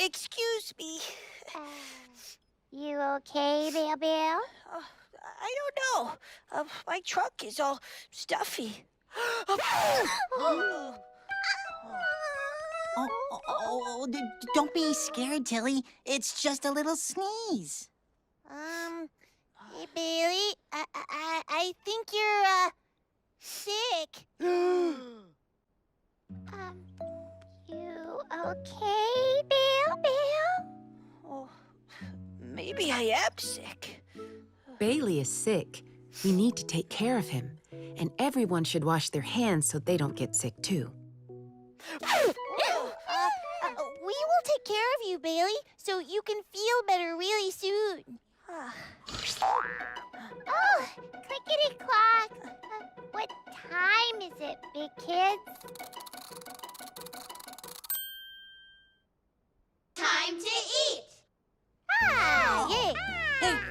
excuse me. You okay, Bell? I don't know. My trunk is all stuffy. Don't be scared, Tilly. It's just a little sneeze. Hey, Bailey, I think you're, sick. You okay, Bell? Oh, maybe I am sick. Bailey is sick. We need to take care of him. And everyone should wash their hands so they don't get sick, too. We will take care of you, Bailey, so you can feel better really soon. Oh, clickety-clock. What time is it, big kids? Time to eat! Yay!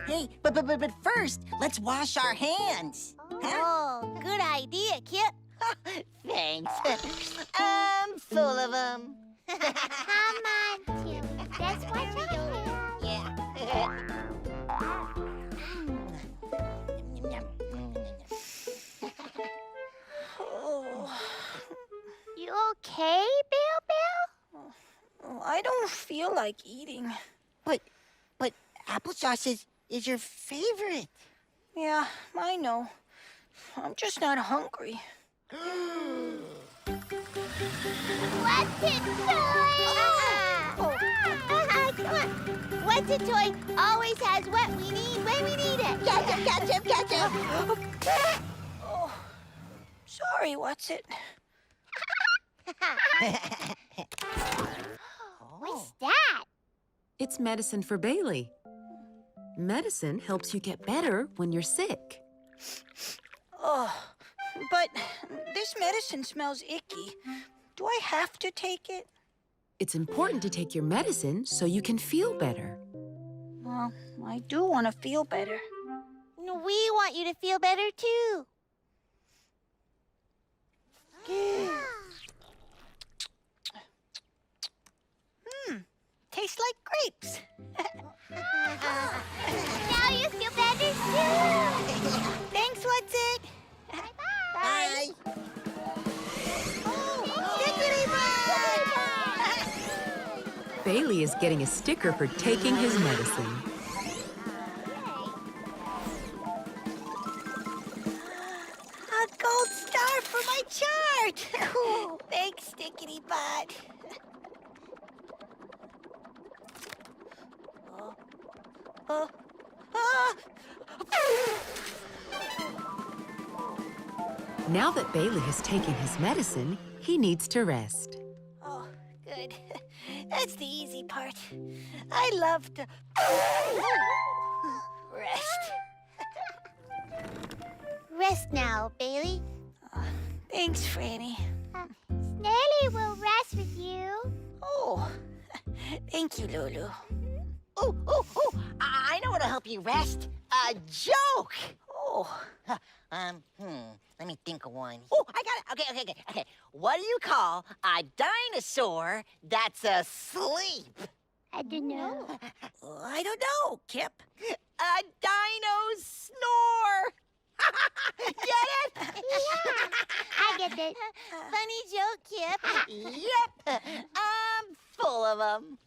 Hey, but first, let's wash our hands. Oh, good idea, Kip. Thanks. I'm full of them. Come on, Tilly. Let's wash our hands. Yeah. Oh, You okay, Bell? I don't feel like eating. But applesauce is your favorite. Yeah, I know. I'm just not hungry. What's it, toy? Come on. What's it, toy? Always has what we need when we need it. Catch him. Oh, sorry, what's it? What's that? It's medicine for Bailey. Medicine helps you get better when you're sick. Oh, but this medicine smells icky. Do I have to take it? It's important to take your medicine so you can feel better. Well, I do want to feel better. We want you to feel better, too. Tastes like grapes. Now you feel better, too. Thanks, what's it? Bye. Bailey is getting a sticker for taking his medicine. A gold star for my chart. Thanks, Stickity Bot. Now that Bailey has taken his medicine, he needs to rest. Oh, good. That's the easy part. I love to rest. Rest now, Bailey. Thanks, Franny. Snelly will rest with you. Oh, thank you, Lulu. Oh, I know what'll help you rest. A joke. Oh, Let me think of one. Oh, I got it. Okay. What do you call a dinosaur that's asleep? I don't know. I don't know, Kip. A dino snore. Get it? I get it. Funny joke, Kip. Yep. I'm full of them.